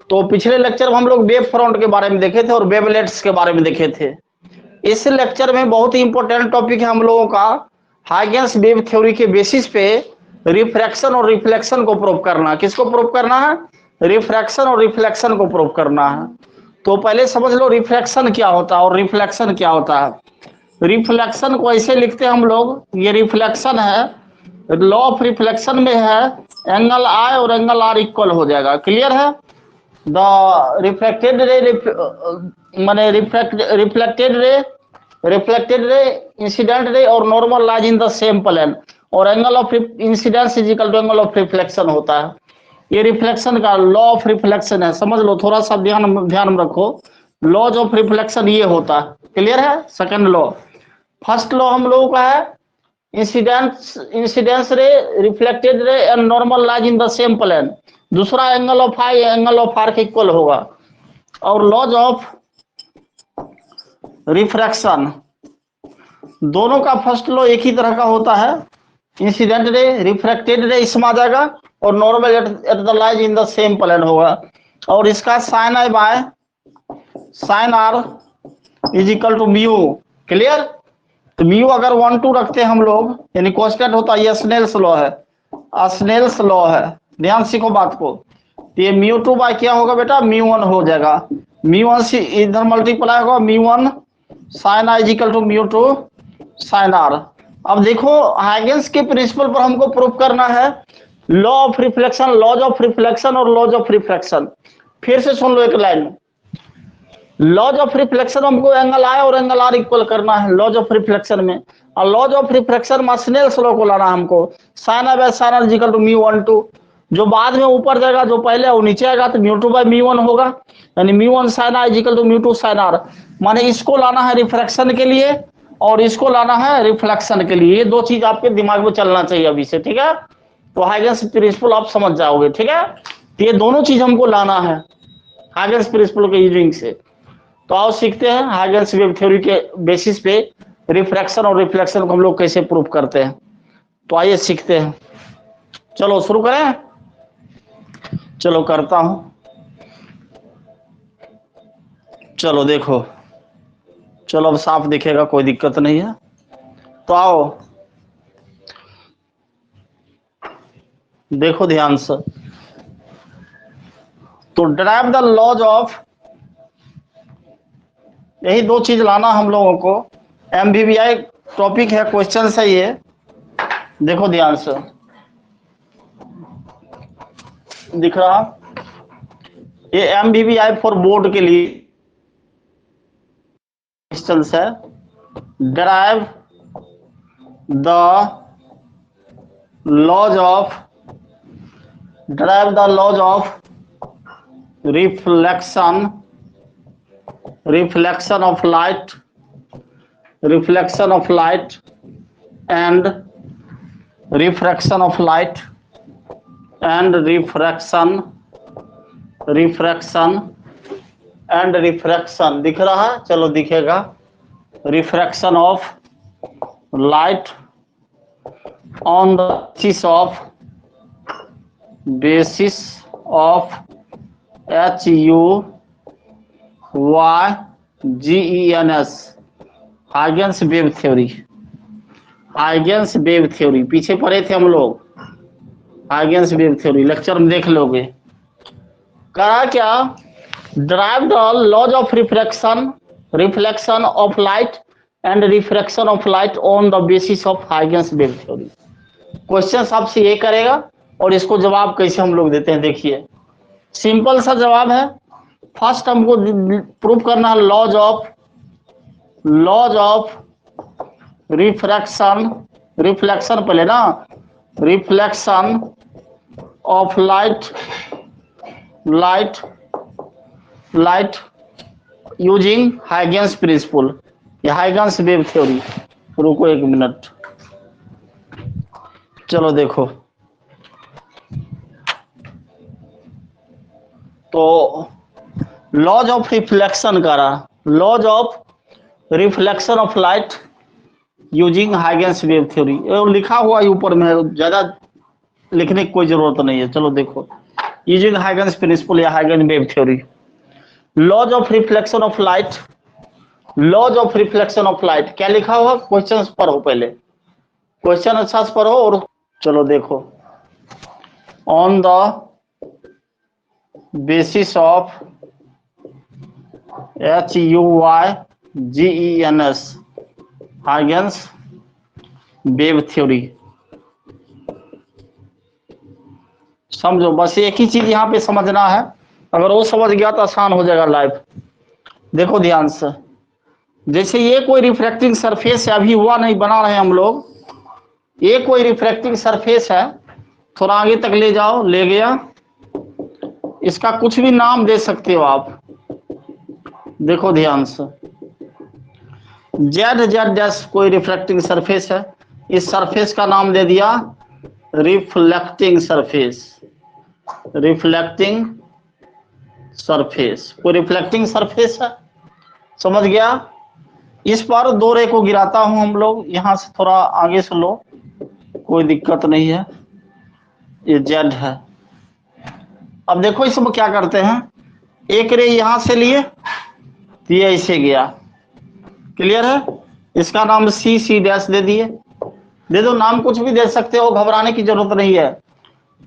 तो पिछले लेक्चर में हम लोग वेव फ्रंट के बारे में देखे थे और वेवलेट्स के बारे में देखे थे। इस लेक्चर में बहुत ही इंपॉर्टेंट टॉपिक है हम लोगों का, हाइगेंस वेव थ्योरी के बेसिस पे रिफ्रैक्शन और रिफ्लेक्शन को प्रूव करना। किसको प्रूव करना है? रिफ्रैक्शन और रिफ्लेक्शन को प्रूव करना है। तो पहले समझ लो रिफ्रैक्शन क्या होता है और रिफ्लेक्शन क्या होता है। रिफ्लेक्शन को ऐसे लिखते हैं हम लोग, ये रिफ्लेक्शन है, लॉ ऑफ रिफ्लेक्शन में है एंगल आई और एंगल आर इक्वल हो जाएगा। क्लियर है? द रिफ्लेक्टेड रे माने रिफ्लेक्टेड रे इंसिडेंट रे और normal lies in the same plane और angle of incidence is equal to angle of reflection होता है। ये रिफ्लेक्शन का लॉ ऑफ रिफ्लेक्शन है, समझ लो, थोड़ा सा ध्यान में रखो। लॉज ऑफ रिफ्लेक्शन ये होता है। क्लियर है? Second law. फर्स्ट लॉ हम लोगों का है incidence ray reflected ray and normal lies in the same plane. दूसरा angle of I angle of R के इक्वल होगा। और लॉज ऑफ रिफ्रैक्शन दोनों का फर्स्ट लॉ एक ही तरह का होता है, इंसिडेंट रे रिफ्रैक्टेड रे इसमें आ जाएगा और normal at the lies in the same plane होगा। और इसका sine I by sine are is equal to mu. Clear? तो म्यू अगर 1-2 रखते हैं हम लोग, यानी कांस्टेंट होता है, ये स्नेल्स लॉ है, स्नेल्स लॉ है, ध्यान सीखो बात को। तो ये म्यू 2 बाय क्या होगा बेटा? म्यू 1 हो जाएगा। म्यू 1 से इधर मल्टीप्लाई होगा, mu 1 sine I is equal to mu 2 sine R. अब देखो हाइगेंस के प्रिंसिपल पर हमको प्रूव करना है law of reflection, laws of reflection और लॉज ऑफ रिफ्रैक्शन। फिर से सुन लो एक लाइन। लॉज ऑफ रिफ्लेक्शन हमको एंगल आई और एंगल आर इक्वल करना है लॉज ऑफ रिफ्लेक्शन में, और लॉज ऑफ रिफ्रैक्शन में स्नेल्स लॉ को लाना हमको। Sine I by sine are is equal to mu 1-2, जो बाद में ऊपर जाएगा, जो पहले वो नीचे आएगा, तो म्यू 2 बाय म्यू 1 होगा, यानी mu 1 sine are is equal to mu 2 sine R. माने इसको लाना है रिफ्रैक्शन के लिए और इसको लाना है रिफ्लेक्शन के लिए। ये दो चीज आपके दिमाग में चलना चाहिए अभी से, ठीक है? तो हाइगेंस प्रिंसिपल आप समझ जाओगे, ठीक है? तो ये दोनों चीज हमको लाना है हाइगेंस प्रिंसिपल के यूजिंग से। तो आओ सीखते हैं हाइगेंस वेव थ्योरी के बेसिस पे रिफ्रैक्शन और रिफ्लेक्शन को हम लोग कैसे प्रूव करते हैं। तो आइए सीखते हैं। चलो शुरू करें। चलो करता हूं। चलो देखो, चलो अब साफ दिखेगा, कोई दिक्कत नहीं है। तो आओ देखो ध्यान से। तो ड्राइव द लॉज ऑफ, यही दो चीज लाना हम लोगों को। एमवीवीआई टॉपिक है, क्वेश्चन है ये, देखो ध्यान से। दिख रहा? ये एमवीवीआई फॉर बोर्ड के लिए क्वेश्चन है। Derive the laws of reflection of light and refraction of light and refraction दिख रहा है? चलो दिखेगा। Refraction of light on the basis of HUYGENS Huygens wave theory. Huygens wave theory पीछे पढ़े थे हम लोग, हाइगेंस वेव थ्योरी लेक्चर में देख लोगे। करा क्या? Derive the laws of reflection of light and refraction of light on the basis of Huygens wave theory. Question आपसे ये करेगा और इसको जवाब कैसे हम लोग देते हैं, देखिए सिंपल सा जवाब है। फर्स्ट हमको प्रूव करना है लॉज ऑफ रिफ्लेक्शन पहले ना, reflection of light using Huygens principle, या हाइगेंस वेव थ्योरी। रुको एक मिनट, चलो देखो। तो लॉज ऑफ रिफ्लेक्शन करा, laws of reflection of light using Huygens wave theory, लिखा हुआ है ऊपर में, ज्यादा लिखने की कोई जरूरत नहीं है। चलो देखो, यूजिंग हाइगन्स प्रिंसिपल या Huygen wave theory. Laws of reflection of light, laws of reflection of light क्या लिखा हुआ, क्वेश्चन पढ़ो पहले, क्वेश्चन अच्छा से पढ़ो और चलो देखो। On the basis of HUYGENS Huygens wave theory. समझो बस एक ही चीज यहाँ पे समझना है, अगर वो समझ गया तो आसान हो जाएगा लाइफ। देखो ध्यान से, जैसे ये कोई रिफ्रैक्टिंग सरफेस है, अभी हुआ नहीं, बना रहे हैं हम लोग। ये कोई रिफ्रैक्टिंग सरफेस है, थोड़ा आगे तक ले जाओ, ले गया, इसका कुछ भी नाम दे सकते हो आप। देखो ध्यान से, Z कोई रिफ्रैक्टिंग सरफेस है, इस सरफेस का नाम दे दिया रिफ्लेक्टिंग सरफेस। रिफ्लेक्टिंग सरफेस, कोई रिफ्लेक्टिंग सरफेस है, समझ गया। इस पर दो रे को गिराता हूं हम लोग, यहां से थोड़ा आगे से लो, कोई दिक्कत नहीं है, ये जेड है। अब देखो इसमें क्या करते हैं, एक रे यहां से लिए तो ये ऐसे गया, क्लियर है, इसका नाम सी डैश दे दिए, दे दो नाम, कुछ भी दे सकते हो, घबराने की जरूरत नहीं है।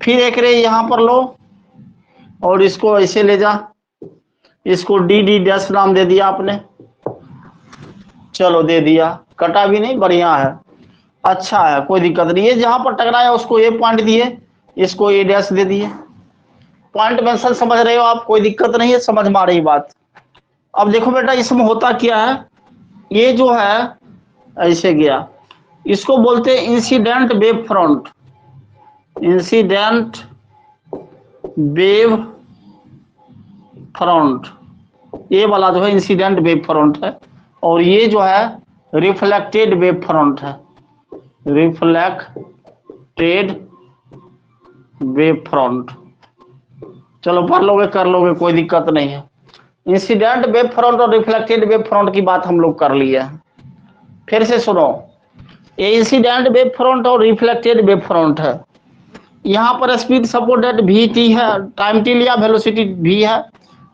फिर एक रे यहां पर लो और इसको ऐसे ले जा, इसको डी डैश नाम दे दिया आपने, चलो दे दिया, कटा भी नहीं, बढ़िया है, अच्छा है, कोई दिक्कत नहीं। ये जहां पर टकराया उसको ए पॉइंट दिए, इसको ए डैश दे दिए। पॉइंट मेंशन समझ रहे हो आप, कोई दिक्कत नहीं है, समझ में आ रही बात। अब देखो बेटा इसमें होता क्या है, ये जो है ऐसे गया, इसको बोलते हैं incident wave front. Incident wave front, ये वाला जो है इंसिडेंट वेव फ्रंट है, और ये जो है रिफ्लेक्टेड वेव फ्रंट है। रिफ्लेक्टेड वेव फ्रंट, चलो पढ़ लोगे कर लोगे, कोई दिक्कत नहीं है। इंसिडेंट वेव फ्रंट और रिफ्लेक्टेड वेव फ्रंट की बात हम लोग कर लिए। फिर से सुनो, ये इंसिडेंट वेव फ्रंट और रिफ्लेक्टेड वेव फ्रंट है। यहाँ पर स्पीड सपोर्टेड वी टी है, टाइम टी लिया, वेलोसिटी v है,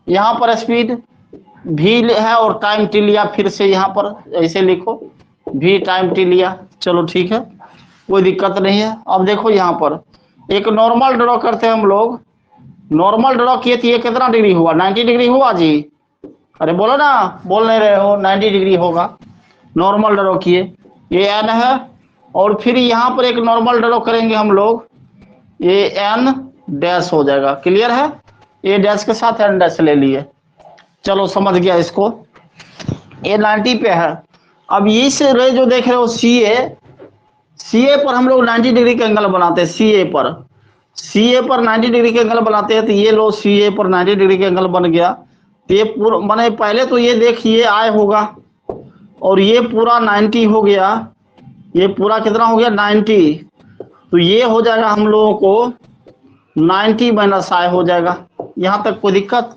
यहाँ पर स्पीड v है और टाइम टी लिया, फिर से यहाँ पर ऐसे लिखो v टाइम टी लिया, चलो ठीक है, कोई दिक्कत नहीं है। अब देखो यहाँ पर एक नॉर्मल ड्रॉ करते हैं हम लोग, नॉर्मल ड्रॉ किए तो ये कितना डिग्री हुआ, 90 डिग्री हुआ जी, अरे बोलो ना, बोल नहीं रहे हो, 90 डिग्री होगा, नॉर्मल ड्रॉ किए, ये एन है, और फिर यहाँ पर एक नॉर्मल ड्रॉ करेंगे हम लोग, ये एन डैश हो जाएगा, क्लियर है, ए डैश के साथ एन डैश ले लिए, चलो समझ गया इसको। ये 90 पे है। अब ये से रे जो देख रहे हो सी ए पर हम लोग 90 डिग्री का एंगल बनाते हैं, सी ए पर 90 डिग्री का एंगल बनाते हैं, तो ये लो सी ए पर 90 डिग्री का एंगल बन गया। ये पूरा माने पहले तो ये देखिए आय होगा, और ये पूरा 90 हो गया, ये पूरा कितना हो गया 90, तो ये हो जाएगा हम लोगों को 90 माइनस आई हो जाएगा, यहाँ तक कोई दिक्कत,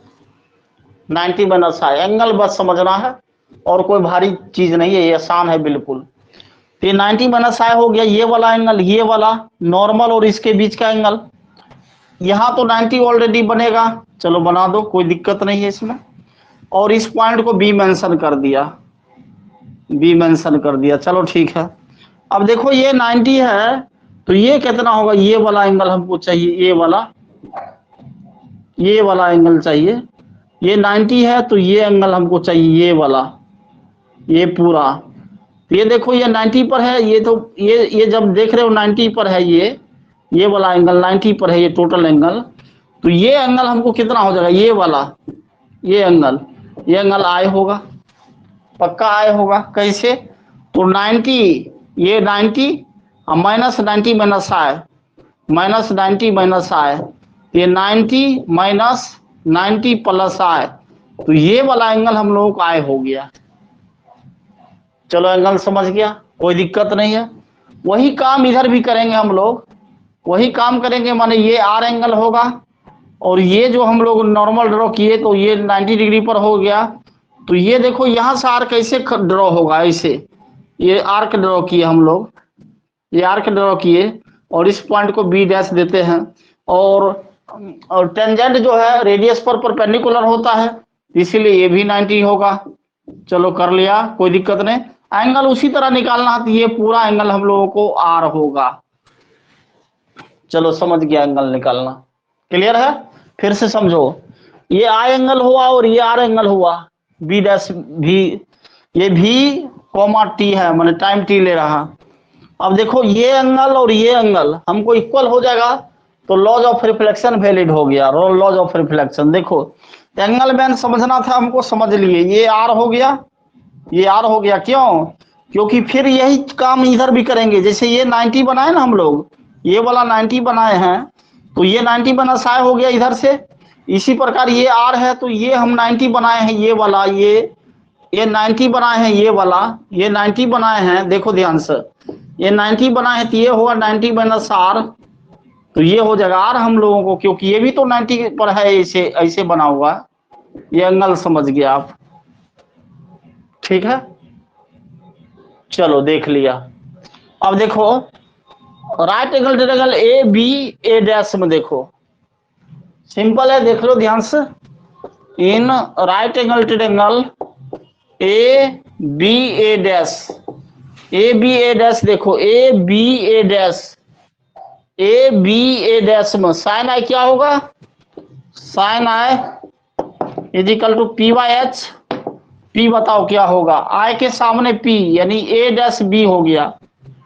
90 माइनस आई, एंगल बस समझना है और कोई भारी चीज नहीं है, ये आसान है बिल्कुल। तो ये 90 माइनस आई हो गया, ये वाला एंगल, ये वाला नॉर्मल और इसके बीच का एंगल, यहाँ तो 90 ऑलरेडी बनेगा, चलो बना दो, कोई दिक्कत नहीं है इसमें। और इस पॉइंट को बी मेंशन कर दिया, बी मेंशन कर दिया, चलो ठीक है। अब देखो ये 90 है, तो ये कितना होगा, ये वाला एंगल हमको चाहिए, ये वाला एंगल चाहिए, ये 90 है तो ये एंगल हमको चाहिए, ये वाला, ये पूरा, ये देखो ये 90 पर है, ये तो ये जब देख रहे हो 90 पर है, ये वाला एंगल 90 पर है, ये टोटल एंगल, तो ये एंगल हमको कितना हो जाएगा, ये वाला, ये एंगल आई होगा, पक्का आई होगा, कैसे, तो 90, ये 90 माइनस 90 माइनस आए, माइनस 90 माइनस आए, ये 90 माइनस 90 प्लस आए, तो ये वाला एंगल हम लोगों को आय हो गया, चलो एंगल समझ गया, कोई दिक्कत नहीं है। वही काम इधर भी करेंगे हम लोग, वही काम करेंगे, माने ये आर एंगल होगा, और ये जो हम लोग नॉर्मल ड्रॉ किए तो ये 90 डिग्री पर हो गया, तो ये देखो यहाँ से आर्क कैसे ड्रॉ होगा, ऐसे ये आर्क ड्रॉ किए हम लोग, ये आर्क ड्रॉ किए और इस पॉइंट को बी डैश देते हैं, और और टेंजेंट जो है रेडियस पर परपेंडिकुलर होता है, इसीलिए ये भी 90 होगा। चलो कर लिया, कोई दिक्कत नहीं। एंगल उसी तरह निकालना है, तो ये पूरा एंगल हम लोगों को आर होगा। चलो समझ गया एंगल निकालना, क्लियर है। फिर से समझो, ये आई एंगल हुआ और ये आर एंगल हुआ, बी डैश भी, ये भी कॉमा टी है, मैंने टाइम टी ले रहा। अब देखो ये एंगल और ये एंगल हमको इक्वल हो जाएगा, तो लॉज ऑफ रिफ्लेक्शन वैलिड हो गया। लॉज ऑफ रिफ्लेक्शन देखो, एंगल मैन समझना था हमको, समझ लिए, ये आर हो गया, ये आर हो गया। क्यों? क्योंकि फिर यही काम इधर भी करेंगे। जैसे ये 90 बनाए ना हम लोग, ये वाला 90 बनाए हैं, तो ये 90 बना साय हो गया इधर से। इसी प्रकार ये आर है, तो ये हम 90 बनाए हैं, ये वाला, ये 90 बनाए हैं, ये वाला, ये 90 बनाए हैं। देखो ध्यान से, ये 90 बनाए हैं, तो ये होगा 90 माइनस आर, तो ये हो जाएगा आर हम लोगों को, क्योंकि ये भी तो 90 पर है, ऐसे ऐसे बना हुआ। ये एंगल समझ गया आप, ठीक है। चलो देख लिया। अब देखो right angle triangle A B A dash में, देखो सिंपल है, देख लो ध्यान से। In right angle triangle A B A dash, A B A dash, देखो A B A dash, A B A dash में साइन आई क्या होगा? Sine I is equal to P by H. P बताओ क्या होगा? आई के सामने P, यानी ए डैश बी हो गया,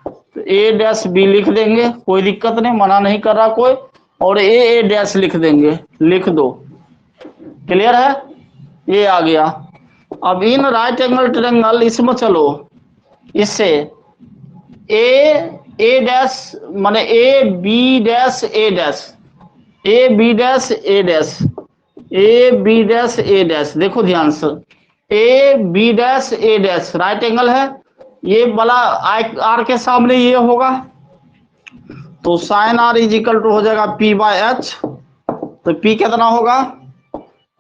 तो ए डैश बी लिख देंगे, कोई दिक्कत नहीं, मना नहीं कर रहा कोई। और ए डैश लिख देंगे, लिख दो, क्लियर है। ये आ गया। अब इन राइट एंगल ट्रायंगल, इसमें चलो, इससे ए डैश माने A B dash A dash, A B dash A dash, A B dash A dash, देखो ध्यान से, A B dash A dash right angle है, ये वाला आर के सामने ये होगा, तो sine are is equal to हो जाएगा पी बाय एच। तो पी कितना होगा?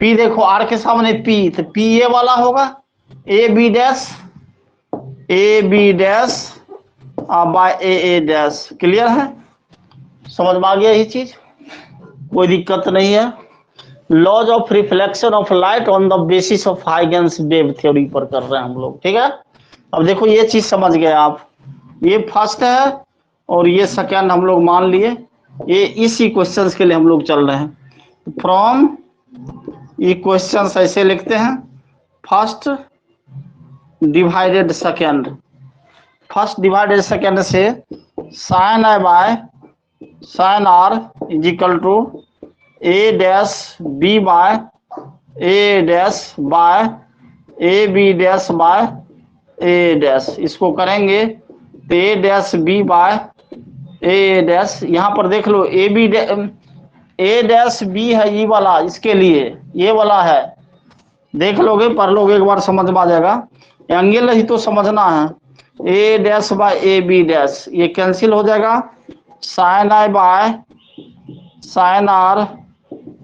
पी देखो आर के सामने पी, तो पी ये वाला होगा, A B dash, A B dash by A dash. Clear है, समझ में आ गया ये चीज, कोई दिक्कत नहीं है। Laws of reflection of light on the basis of Huygens wave theory पर कर रहे हैं हम लोग, ठीक है। अब देखो ये चीज समझ गए आप, ये फर्स्ट है और ये सेकंड हम लोग मान लिए, ये इसी क्वेश्चंस के लिए हम लोग चल रहे हैं। फ्रॉम ये क्वेश्चंस ऐसे लिखते हैं, first divided second, first divided second से sine I by sine are is equal to A dash B by A dash by A B dash by A dash, इसको करेंगे तो A dash B by A dash. यहाँ पर देख लो A B A dash B है ये वाला, इसके लिए ये वाला है, देख लोगे पढ़ लोगे एक बार समझ में आ जाएगा। एंगल ही तो समझना है, A dash by A B dash, ये कैंसिल हो जाएगा, sine I by sine are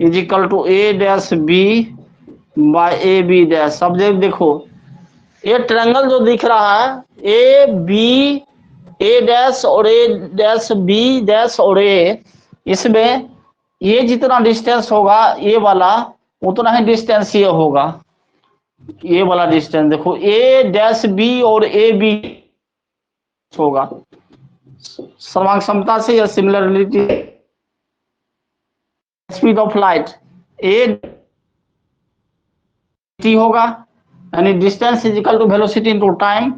is equal to A dash B by A B dash. अब देखो ये ट्रायंगल जो दिख रहा है, ए बी ए डैश और ए डैश बी डैश और ए, इसमें ये जितना डिस्टेंस होगा ये वाला, उतना ही डिस्टेंस ये होगा, ये वाला डिस्टेंस देखो, ए डैश बी और ए बी होगा समान समता से या similarity speed of light A T होगा, यानी distance is equal to velocity into time,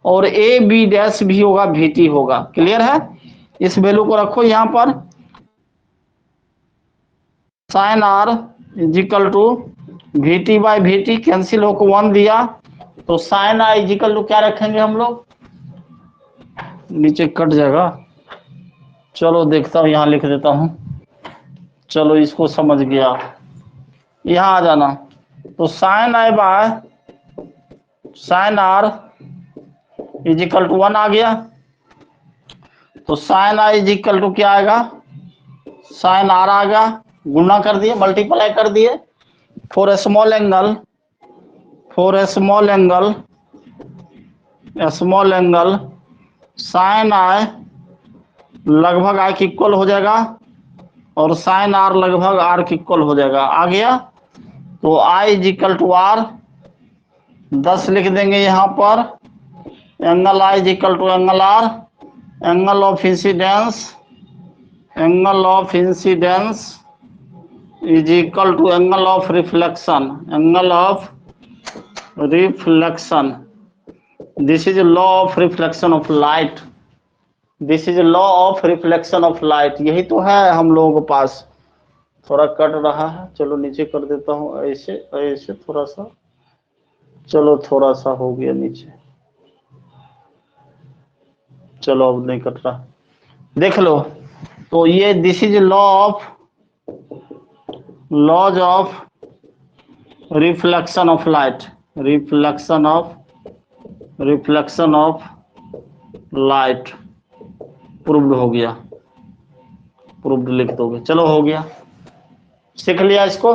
और ए बी डैश भी होगा वीटी होगा। क्लियर है, इस वैल्यू को रखो यहाँ पर, sine are is equal to VT by VT, cancel होकर 1 दिया, तो sine are is equal to क्या रखेंगे हम लोग, नीचे कट जाएगा, चलो देखता हूँ यहाँ लिख देता हूँ, चलो इसको समझ गया, यहाँ आ जाना, तो sine I by sine are is equal to 1 आ गया, तो sine I is equal to क्या आएगा, साइन आर आ गया, गुणा कर दिए, मल्टीप्लाई कर दिए, for a small angle, for a small angle, small angle sine I लगभग आई के इक्वल हो जाएगा और साइन आर लगभग आर के इक्वल हो जाएगा। आ गया, तो I is equal to R 10 लिख देंगे यहाँ पर। Angle I is equal to angle R, angle of incidence is equal to angle of reflection, this is law of reflection of light, यही तो है हम लोगों के पास। थोड़ा कट रहा है, चलो नीचे कर देता हूँ, ऐसे ऐसे थोड़ा सा, चलो थोड़ा सा हो गया नीचे, चलो अब नहीं कट रहा, देख लो। तो ये this is laws of reflection of light, proved हो गया, प्रूव्ड लिख दोगे, चलो हो गया, सीख लिया इसको।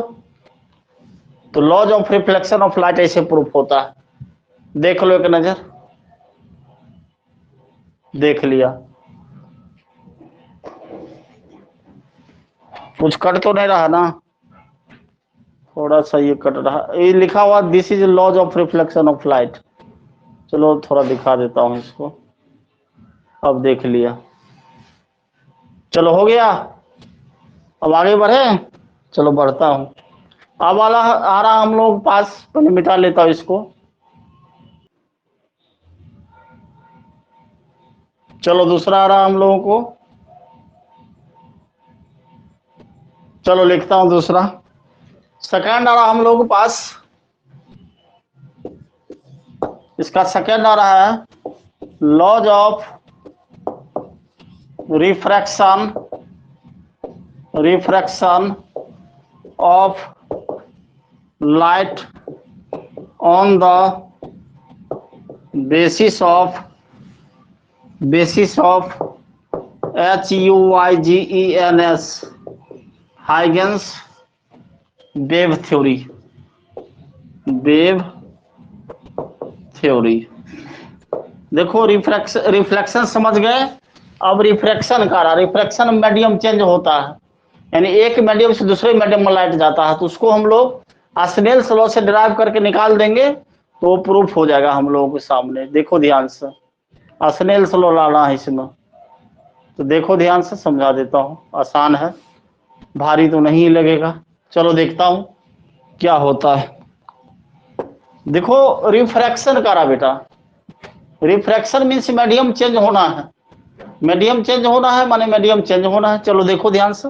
तो laws of reflection of light ऐसे प्रूफ होता है, देख लो एक नजर, देख लिया, कुछ कट तो नहीं रहा ना, थोड़ा सा ये कट रहा, ये लिखा हुआ this is laws of reflection of light, चलो थोड़ा दिखा देता हूं इसको, अब देख लिया, चलो हो गया। अब आगे बढ़े, चलो बढ़ता हूं। अब वाला आ रहा हम लोग पास, पहले मिटा लेता हूं इसको, चलो दूसरा आ रहा हम लोगों को, चलो लिखता हूं दूसरा, सेकंड आ रहा हम लोगों के पास, इसका सेकंड आ रहा है laws of refraction of light on the basis of HUYGENS Huygens wave theory. देखो रिफ्लेक्शन समझ गए, अब रिफ्रैक्शन का रहा, रिफ्रैक्शन मीडियम चेंज होता है, यानी एक मीडियम से दूसरे मीडियम में लाइट जाता है, तो उसको हम लोग स्नेल्स लॉ से डिराइव करके निकाल देंगे, तो प्रूफ हो जाएगा हम लोगों के सामने। देखो ध्यान से, स्नेल्स लॉ लाना है इसमें, तो देखो ध्यान से समझा देता हूँ, आसान है, भारी तो नहीं लगेगा। चलो देखता हूँ क्या होता है। देखो रिफ्रैक्शन का रहा बेटा, रिफ्रैक्शन मीन्स मीडियम चेंज होना है, मीडियम चेंज होना है माने मीडियम चेंज होना है। चलो देखो ध्यान से,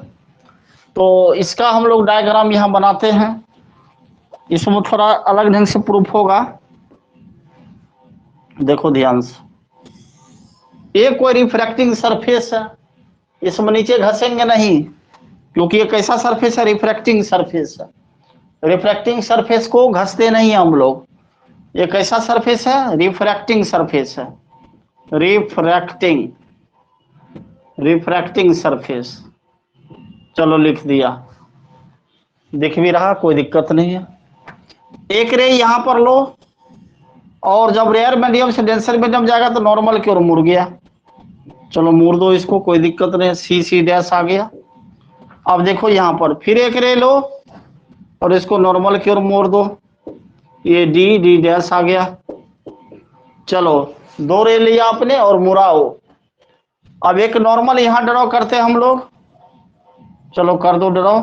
तो इसका हम लोग डायग्राम यहाँ बनाते हैं, इसमें थोड़ा अलग ढंग से प्रूफ होगा, देखो ध्यान से। ये कोई रिफ्रैक्टिंग सरफेस है, इसमें नीचे घसेंगे नहीं, क्योंकि ये कैसा सरफेस है, रिफ्रैक्टिंग सरफेस है, रिफ्रैक्टिंग सरफेस को घसते नहीं हम लोग। ये कैसा सरफेस है, रिफ्रैक्टिंग सरफेस है, रिफ्रैक्टिंग सरफेस, चलो लिख दिया, दिख भी रहा, कोई दिक्कत नहीं है। एक रे यहाँ पर लो, और जब रेयर मीडियम से डेंसर मीडियम जाएगा तो नॉर्मल की ओर मुड़ गया, चलो मुड़ दो इसको, कोई दिक्कत नहीं, C डैश आ गया। अब देखो यहाँ पर फिर एक रे लो और इसको नॉर्मल की ओर मोड़ दो, ये D डैश आ गया, चलो 2 रे लिया आपने और मुड़ाओ। अब एक नॉर्मल यहाँ ड्रॉ करते हैं हम लोग, चलो कर दो ड्रॉ,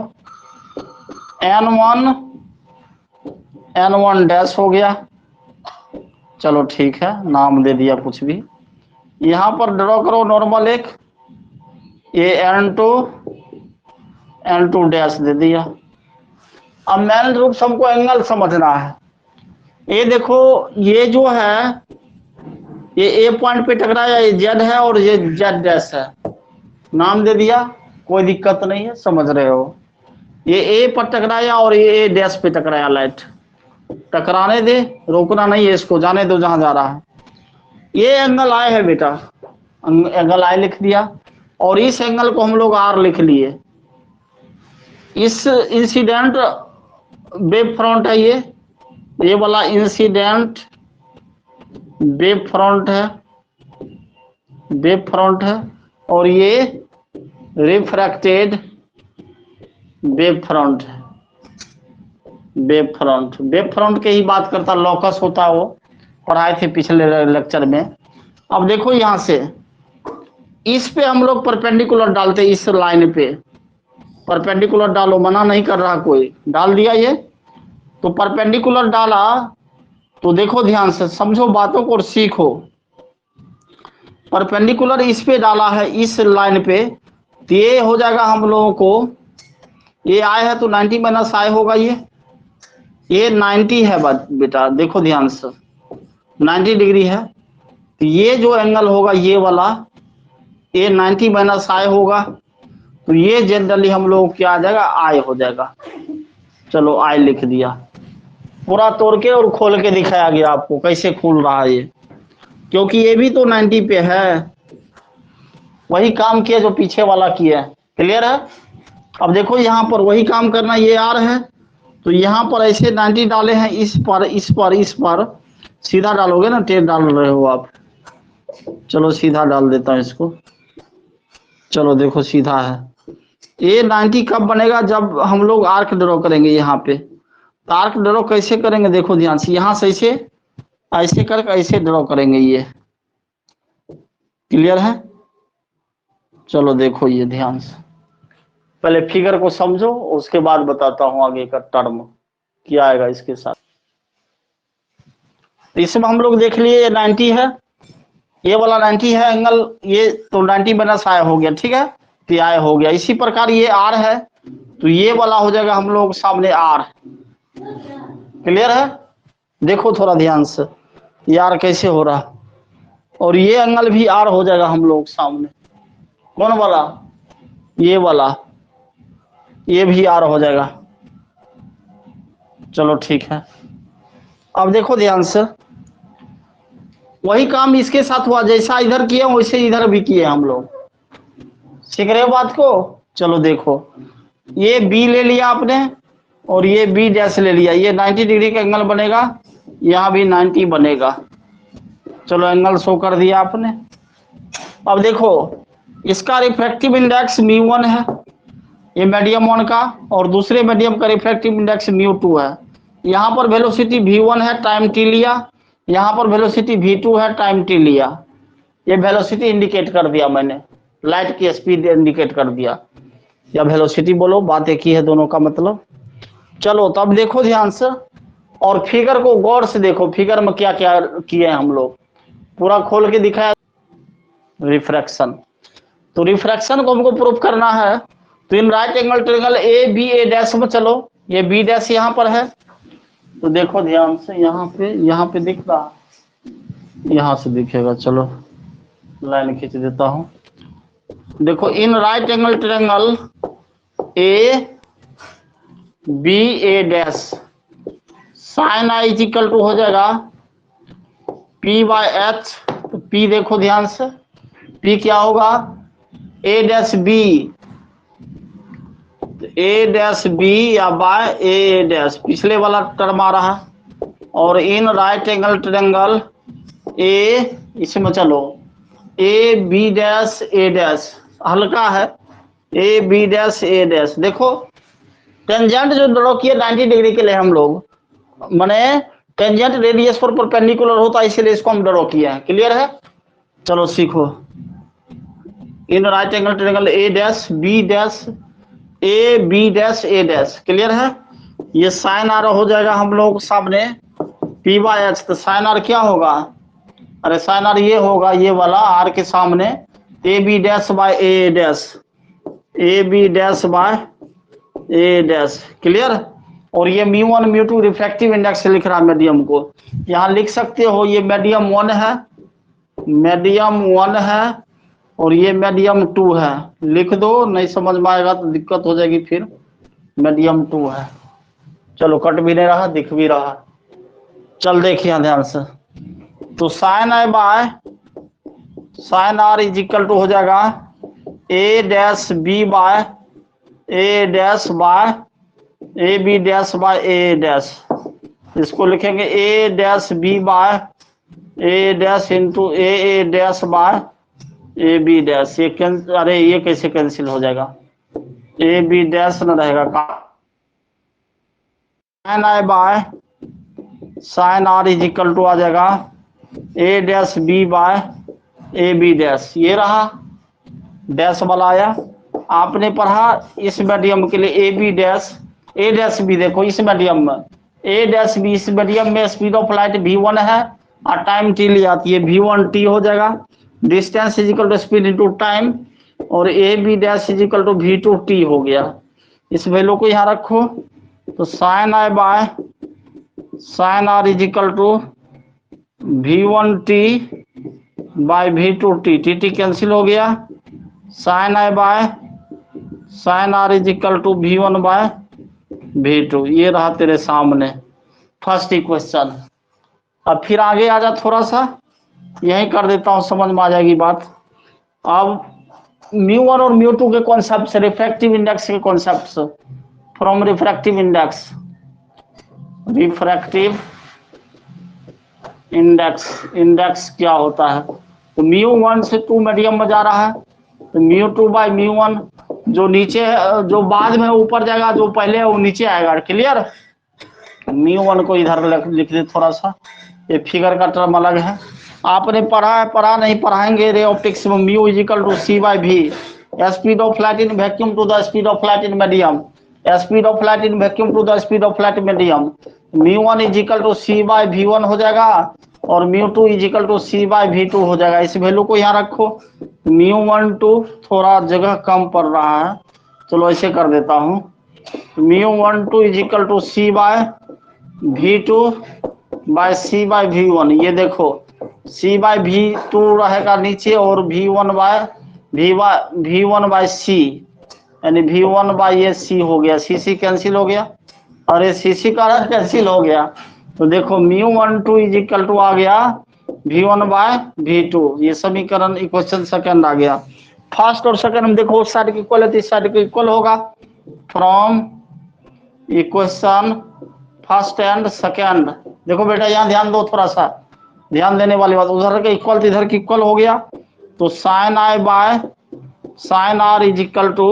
N1 डैश हो गया, चलो ठीक है, नाम दे दिया कुछ भी। यहाँ पर ड्रॉ करो नॉर्मल एक, ये N2 डैश दे दिया। अब मेन रूप से हमको एंगल समझना है, ये देखो ये जो है ये ए पॉइंट पे टकराया, ये Z है और ये Z डैश है, नाम दे दिया, कोई दिक्कत नहीं है, समझ रहे हो। ये ए पर टकराया और ये ए डैश पे टकराया, लाइट टकराने दे, रोकना नहीं है इसको, जाने दो जहां जा रहा है। ये एंगल I है बेटा, एंगल I लिख दिया, और इस एंगल को हम लोग R लिख लिए। इस इंसिडेंट वेव फ्रंट है, ये वाला इंसिडेंट वेव फ्रंट है, और ये रिफ्रैक्टेड वेब फ्रंट है, वेब फ्रंट के ही बात करता, लॉकस होता है वो, पढ़ाए थे पिछले लेक्चर में। अब देखो यहां से इस पे हम लोग परपेंडिकुलर डालते, इस लाइन पे परपेंडिकुलर डालो, मना नहीं कर रहा कोई, डाल दिया ये। तो परपेंडिकुलर डाला तो देखो ध्यान से समझो बातों को और सीखो। परपेंडिकुलर इस पे डाला है, इस लाइन पे, तो ये हो जाएगा हम लोगों को, ये आय है तो 90 माइनस आय होगा, ये 90 है बेटा, देखो ध्यान से 90 डिग्री है, तो ये जो एंगल होगा ये वाला, ये 90 माइनस आय होगा, तो ये जनरली हम लोग क्या आ जाएगा, आय हो जाएगा। चलो आय लिख दिया, पूरा तोड़ के और खोल के दिखाया गया आपको कैसे खुल रहा है ये, क्योंकि ये भी तो 90 पे है, वही काम किया जो पीछे वाला किया। क्लियर है? अब देखो यहाँ पर वही काम करना, ये आर है तो यहाँ पर ऐसे 90 डाले हैं, इस पर सीधा डालोगे ना, टेढ़ डाल रहे हो आप। चलो सीधा डाल देता हूँ इसको, चलो देखो सीधा है। ये 90 कब बनेगा, जब हम लोग आर्क ड्रॉ करेंगे यहाँ पे। तो आर्क ड्रॉ कैसे करेंगे, देखो ध्यान से, यहाँ से ऐसे ऐसे करके ऐसे ड्रॉ करेंगे ये। क्लियर है? चलो देखो ये ध्यान से, पहले फिगर को समझो, उसके बाद बताता हूं आगे का टर्म क्या आएगा इसके साथ। तो इसमें हम लोग देख लिए 90 है, ये वाला 90 है एंगल, ये तो 90 माइनस आय हो गया, ठीक है, तो आय हो गया। इसी प्रकार ये आर है, तो ये वाला हो जाएगा हम लोग सामने आर। क्लियर है? देखो थोड़ा ध्यान से, ये आर कैसे हो रहा, और ये एंगल भी आर हो जाएगा हम लोग सामने। कौन वाला? ये वाला, ये भी आर हो जाएगा। चलो ठीक है, अब देखो ध्यान से, वही काम इसके साथ हुआ, जैसा इधर किए वैसे इधर भी किए हम लोग। सीख रहे हो बात को? चलो देखो, ये बी ले लिया आपने और ये बी डैश ले लिया, ये 90 डिग्री का एंगल बनेगा, यहाँ भी 90 बनेगा। चलो एंगल शो कर दिया आपने। अब देखो इसका रिफ्रैक्टिव इंडेक्स μ1 है, ये मीडियम 1 का, और दूसरे मीडियम का रिफ्रैक्टिव इंडेक्स μ2 है। यहाँ पर वेलोसिटी v1 है, टाइम t लिया, यहाँ पर वेलोसिटी v2 है, टाइम t लिया। ये वेलोसिटी इंडिकेट कर दिया मैंने, लाइट की स्पीड इंडिकेट कर दिया, या वेलोसिटी बोलो, बात एक ही है दोनों का मतलब। चलो तब देखो ध्यान से, और फिगर को गौर से देखो, फिगर में क्या क्या किए हैं हम लोग, पूरा खोल के दिखाया। रिफ्रैक्शन, तो रिफ्रैक्शन को हमको प्रूफ करना है, तो in right angle triangle A B A dash में, चलो ये बी डैश यहाँ पर है, तो देखो ध्यान से, यहाँ पे दिख रहा, यहाँ से दिखेगा, चलो लाइन खींच देता हूँ। देखो in right angle triangle A B A dash, sine I is equal to हो जाएगा पी बाय एच। तो पी देखो ध्यान से, पी क्या होगा, ए डैश बी या बाय ए डैश, पिछले वाला टर्म आ रहा है। और in right angle triangle A, इसमें चलो A B dash A dash, हल्का है, A B dash A dash. देखो टेंजेंट जो ड्रॉ किए 90 डिग्री के लिए हम लोग, माने टेंजेंट रेडियस पर परपेंडिकुलर होता है, इसलिए इसको हम ड्रॉ किया है। क्लियर है? चलो सीखो, in right angle triangle A dash B dash A B dash A dash. Clear है? ये साइन आर हो जाएगा हम लोग सामने पी बाय एच। तो साइन आर क्या होगा, अरे साइन आर ये होगा, ये वाला आर के सामने A B dash by A dash, A B dash by A dash. Clear? और ये μ1 μ2 रिफ्रैक्टिव इंडेक्स लिख रहा है मीडियम को, यहाँ लिख सकते हो ये मीडियम 1 है, मीडियम 1 है, और ये मीडियम 2 है। लिख दो, नहीं समझ में आएगा तो दिक्कत हो जाएगी फिर। मीडियम 2 है, चलो कट भी नहीं रहा, दिख भी रहा। चल देखिए ध्यान से, तो sine I by sine are is equal to हो जाएगा A dash B by A dash by A B dash by A dash. इसको लिखेंगे A dash B by A dash into A dash by A B dash. ये अरे ये कैसे cancel हो जाएगा, ए बी डैश न रहेगा, sine I by sine are is equal to आ जाएगा A dash B by A B dash, ये रहा डैश वाला आया। आपने पढ़ा इस मीडियम के लिए A B dash, A dash B देखो इस मीडियम में ए डैश बी, इस मीडियम में स्पीड ऑफ लाइट v1 है और टाइम t ली आती है, v1 t हो जाएगा। Distance is equal to speed into time, और A B dash is equal to v2 t हो गया। इस वैल्यू को यहाँ रखो, तो sine I by sine are is equal to v1 t by v2 t, t cancel हो गया। Sine I by sine are is equal to v1 by v2, ये रहा तेरे सामने फर्स्ट इक्वेशन। अब फिर आगे आ जा, थोड़ा सा यही कर देता हूं, समझ में आ जाएगी बात। अब μ1 और μ2 के कॉन्सेप्ट, रिफ्रैक्टिव इंडेक्स के concept, from refractive index, refractive index, index क्या होता है, तो μ1 से 2 मीडियम में जा रहा है, तो μ2 बाई μ1, जो नीचे है जो बाद में ऊपर जाएगा, जो पहले है वो नीचे आएगा। क्लियर, μ1 को इधर लिख दे थोड़ा सा, ये फिगर का टर्म अलग है, आपने पढ़ा है, पढ़ा नहीं पढ़ाएंगे। रे ऑप्टिक्स में mu is equal to C by V, speed of light in vacuum to the speed of light in medium, speed of light in vacuum to the speed of light medium. μ1 is equal to C by v1 हो जाएगा, और μ2 is equal to C by v2 हो जाएगा। इस value को यहाँ रखो। μ12 थोड़ा जगह कम पड़ रहा है, चलो ऐसे कर देता हूँ, μ12 is equal to C by v2 by C by v1। ये देखो c बाय v2 रहेगा नीचे, और v1 बाय c, यानी v1 बाय ये c हो गया, c कैंसिल हो गया, और ये c का कैंसिल हो गया। तो देखो μ12 इज इक्वल टू आ गया v1 बाय v2, ये समीकरण इक्वेशन सेकंड आ गया। फर्स्ट और सेकंड में देखो उस साइड की इक्वल है तो इस साइड की इक्वल होगा। From equation first and second, देखो बेटा यहाँ ध्यान दो, थोड़ा सा ध्यान देने वाली बात, उधर का इक्वल तो इधर की इक्वल हो गया। तो sine I by sine are is equal to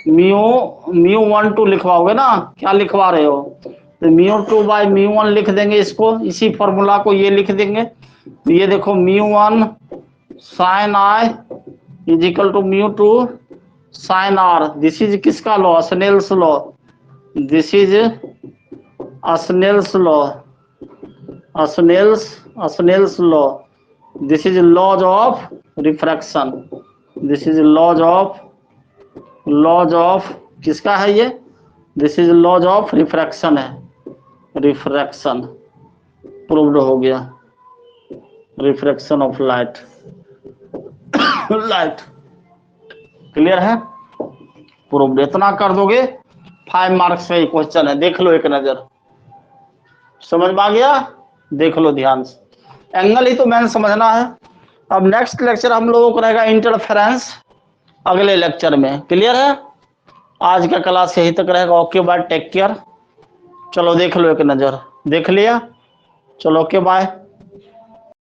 μ12 लिखवाओगे ना, क्या लिखवा रहे हो, तो μ2 बाय μ1 लिख देंगे इसको, इसी फॉर्मूला को ये लिख देंगे। तो ये देखो μ1 sine I is equal to μ2 sine R, this is किसका law, Snell's law, this is Snell's law, Snell's law, this is laws of refraction, this is laws of किसका है ये, this is laws of refraction है, refraction proved हो गया, refraction of light, light clear है, proved. इतना कर दोगे 5 मार्क्स का क्वेश्चन है, देख लो एक नजर, समझ में आ गया, देख लो ध्यान से, एंगल ही तो मैंने समझना है। अब नेक्स्ट लेक्चर हम लोगों को रहेगा इंटरफेरेंस, अगले लेक्चर में, क्लियर है। आज का क्लास यही तक रहेगा, ओके बाय, टेक केयर। चलो देख लो एक नजर, देख लिया, चलो ओके बाय।